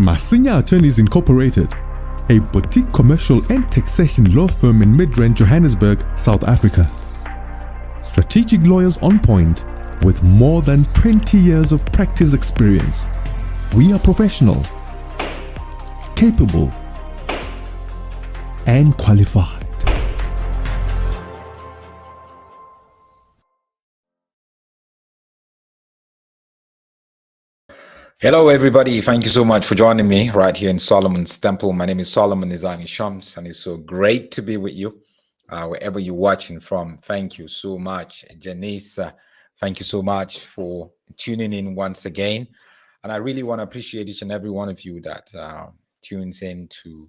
Masinya Attorneys Incorporated, a boutique commercial and taxation law firm in Midrand, Johannesburg, South Africa. Strategic lawyers on point with more than 20 years of practice experience. We are professional, capable, and qualified. Hello, everybody. Thank you so much for joining me right here in Solomon's Temple. My name is Solomon Nizangi Shams, and it's so great to be with you wherever you're watching from. Thank you so much, Janice. Thank you so much for tuning in once again. And I really want to appreciate each and every one of you that tunes in to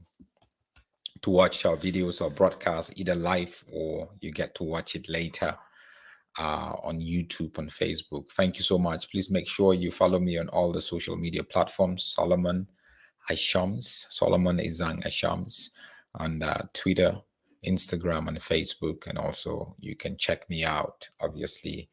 watch our videos or broadcasts, either live or you get to watch it later on YouTube, on Facebook. Thank you so much. Please make sure you follow me on all the social media platforms. Solomon Ashams, Solomon Izang Ashams, on Twitter, Instagram, and Facebook. And also you can check me out, obviously,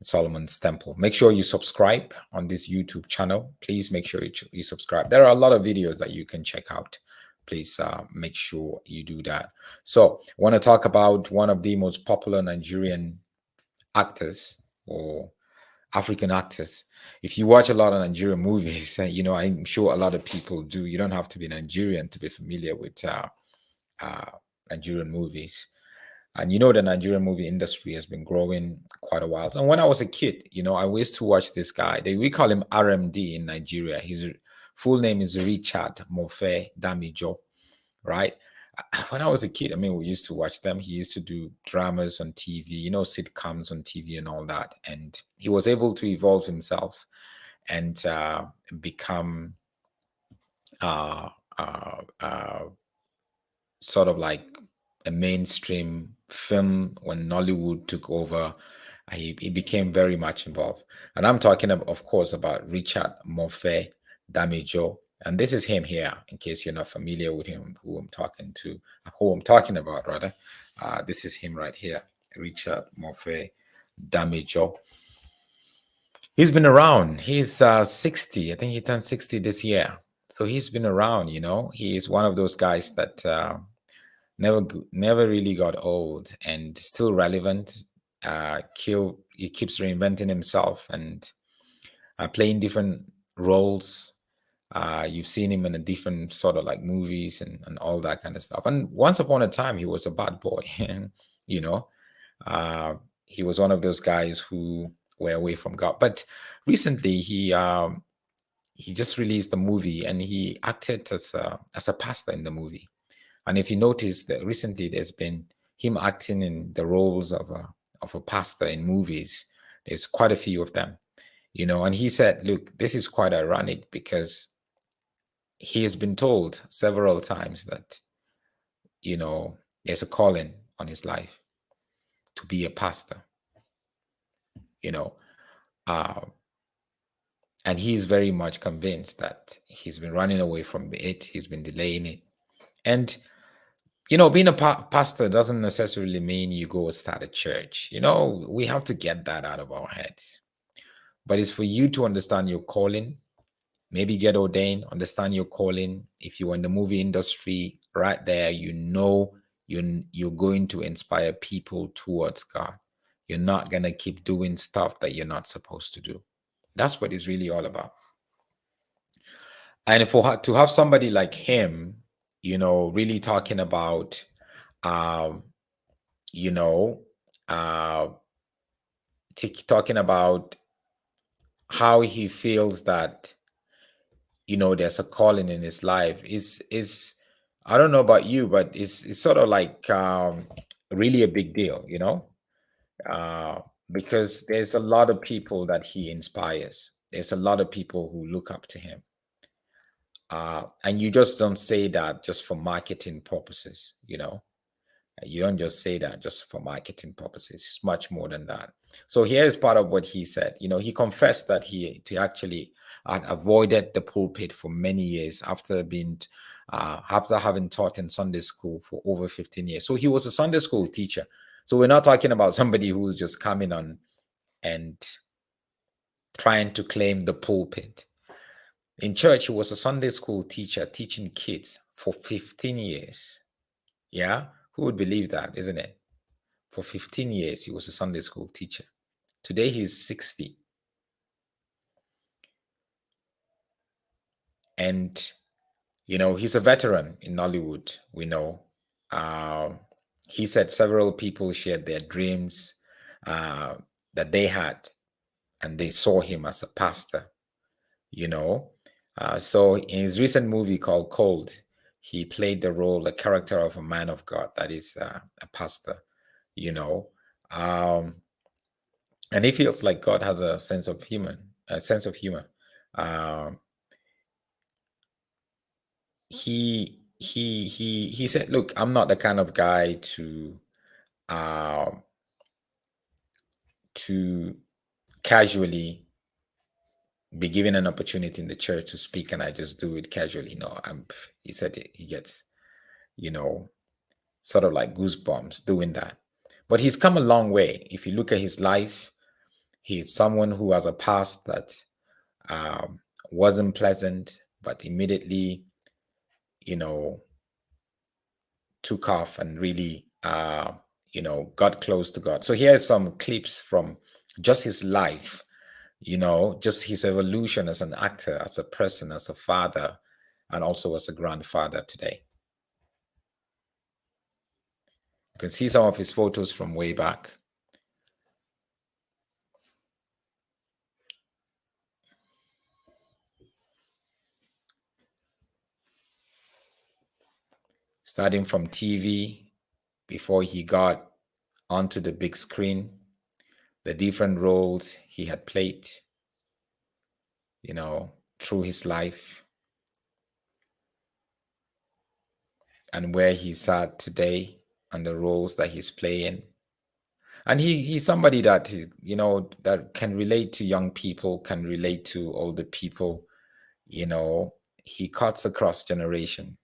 Solomon's Temple. Make sure you subscribe on this YouTube channel. Please make sure you subscribe. There are a lot of videos that you can check out. Please make sure you do that. So I want to talk about one of the most popular Nigerian actors or African actors. If you watch a lot of Nigerian movies, you know, I'm sure a lot of people do. You don't have to be Nigerian to be familiar with Nigerian movies. And you know, the Nigerian movie industry has been growing quite a while. And when I was a kid, you know, I used to watch this guy. We call him RMD in Nigeria. His full name is Richard Mofe-Damijo, right? When I was a kid, I mean, we used to watch them. He used to do dramas on TV, you know, sitcoms on TV and all that. And he was able to evolve himself and become sort of like a mainstream film when Nollywood took over. He became very much involved. And I'm talking, of course, about Richard Mofe-Damijo. And this is him here, in case you're not familiar with him, who I'm talking about, rather. This is him right here, Richard Mofe-Damijo. He's been around. He's 60. I think he turned 60 this year. So he's been around, you know. He is one of those guys that never really got old and still relevant. He keeps reinventing himself and playing different roles. You've seen him in a different sort of like movies and all that kind of stuff. And once upon a time, he was a bad boy. You know, he was one of those guys who were away from God. But recently, he just released a movie and he acted as a pastor in the movie. And if you notice that recently there's been him acting in the roles of a pastor in movies. There's quite a few of them, you know. And he said, look, this is quite ironic because he has been told several times that, you know, there's a calling on his life to be a pastor, you know. And he is very much convinced that he's been running away from it. He's been delaying it. And, you know, being a pastor doesn't necessarily mean you go start a church. You know, we have to get that out of our heads. But it's for you to understand your calling, maybe get ordained, understand your calling. If you're in the movie industry, right there, you know you're going to inspire people towards God. You're not going to keep doing stuff that you're not supposed to do. That's what it's really all about. And to have somebody like him, you know, really talking about, you know, talking about how he feels that, you know, there's a calling in his life is I don't know about you, but it's sort of like really a big deal, you know, because there's a lot of people that he inspires. There's a lot of people who look up to him. And you just don't say that just for marketing purposes, you know. You don't just say that just for marketing purposes. It's much more than that. So here is part of what he said. You know, he confessed that he actually had avoided the pulpit for many years after having taught in Sunday school for over 15 years. So he was a Sunday school teacher. So we're not talking about somebody who's just coming on and trying to claim the pulpit. In church, he was a Sunday school teacher teaching kids for 15 years. Yeah? Who would believe that, isn't it? For 15 years, he was a Sunday school teacher. Today, he's 60. And, he's a veteran in Nollywood, we know. He said several people shared their dreams that they had, and they saw him as a pastor, So in his recent movie called Cold, he played the character of a man of God, that is a pastor, you know. And he feels like God has a sense of humor. He said, "Look, I'm not the kind of guy to casually be given an opportunity in the church to speak and I just do it casually. No, he said he gets, sort of like goosebumps doing that. But he's come a long way. If you look at his life, he's someone who has a past that wasn't pleasant, but immediately, took off and really, got close to God. So here's some clips from just his life, just his evolution as an actor, as a person, as a father, and also as a grandfather today. You can see some of his photos from way back. Starting from TV, before he got onto the big screen, the different roles he had played, through his life, and where he's at today, and the roles that he's playing. And he's somebody that, that can relate to young people, can relate to older people. He cuts across generation,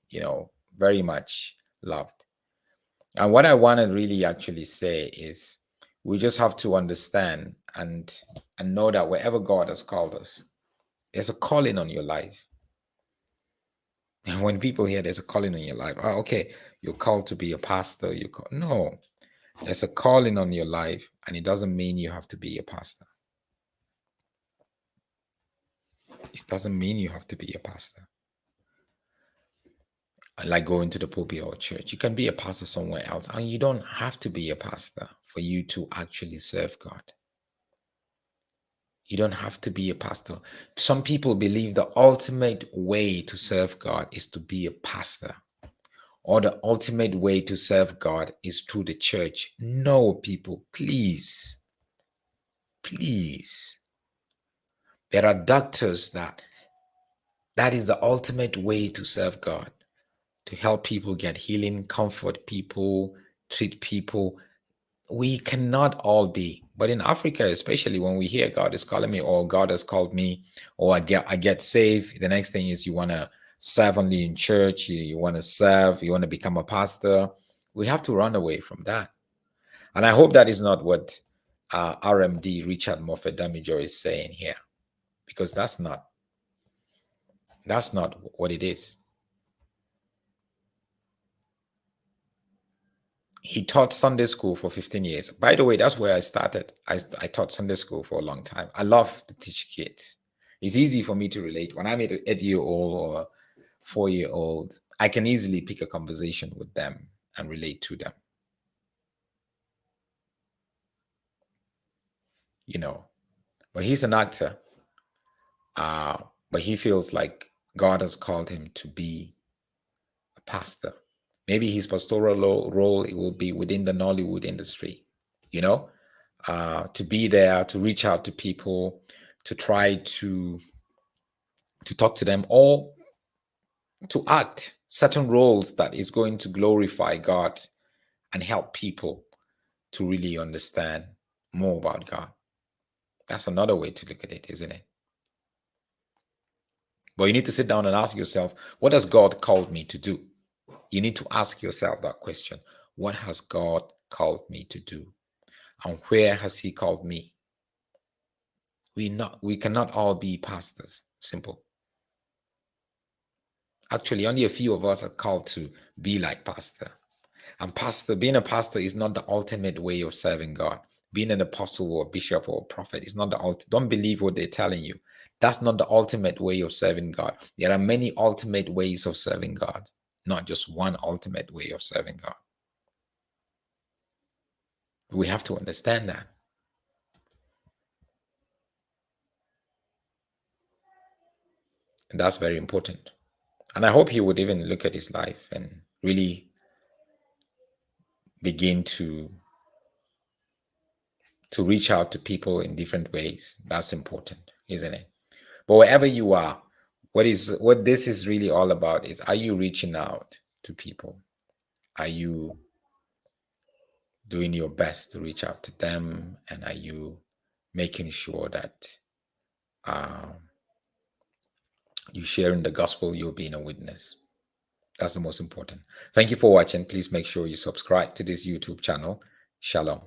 very much loved. And what I want to really actually say is we just have to understand and know that wherever God has called us, there's a calling on your life. And when people hear there's a calling on your life, oh, okay, you're called to be a pastor. No, there's a calling on your life, and it doesn't mean you have to be a pastor. It doesn't mean you have to be a pastor. Like going to the pulpit or church. You can be a pastor somewhere else, and you don't have to be a pastor for you to actually serve God. You don't have to be a pastor. Some people believe the ultimate way to serve God is to be a pastor, or the ultimate way to serve God is through the church. No, people, please. There are doctors that is the ultimate way to serve God, to help people get healing, comfort people, treat people. We cannot all be, but in Africa, especially when we hear God is calling me, or God has called me, or I get saved, the next thing is you want to serve only in church, you want to serve, you want to become a pastor. We have to run away from that. And I hope that is not what RMD Richard Mofe-Damijo is saying here, because that's not what it is. He taught Sunday school for 15 years. By the way, that's where I started. I taught Sunday school for a long time. I love to teach kids. It's easy for me to relate. When I'm an 8-year-old or 4-year-old, I can easily pick a conversation with them and relate to them. But he's an actor. But he feels like God has called him to be a pastor. Maybe his pastoral role, it will be within the Nollywood industry, to be there, to reach out to people, to try to talk to them, or to act certain roles that is going to glorify God and help people to really understand more about God. That's another way to look at it, isn't it? But you need to sit down and ask yourself, what has God called me to do? You need to ask yourself that question. What has God called me to do? And where has he called me? We cannot all be pastors. Simple. Actually, only a few of us are called to be like pastor. And being a pastor is not the ultimate way of serving God. Being an apostle or bishop or prophet is not the ultimate. Don't believe what they're telling you. That's not the ultimate way of serving God. There are many ultimate ways of serving God, not just one ultimate way of serving God. We have to understand that. And that's very important. And I hope he would even look at his life and really begin to reach out to people in different ways. That's important, isn't it? But wherever you are, what this is really all about is, are you reaching out to people? Are you doing your best to reach out to them? And are you making sure that you sharing the gospel, you're being a witness? That's the most important. Thank you for watching. Please make sure you subscribe to this YouTube channel. Shalom.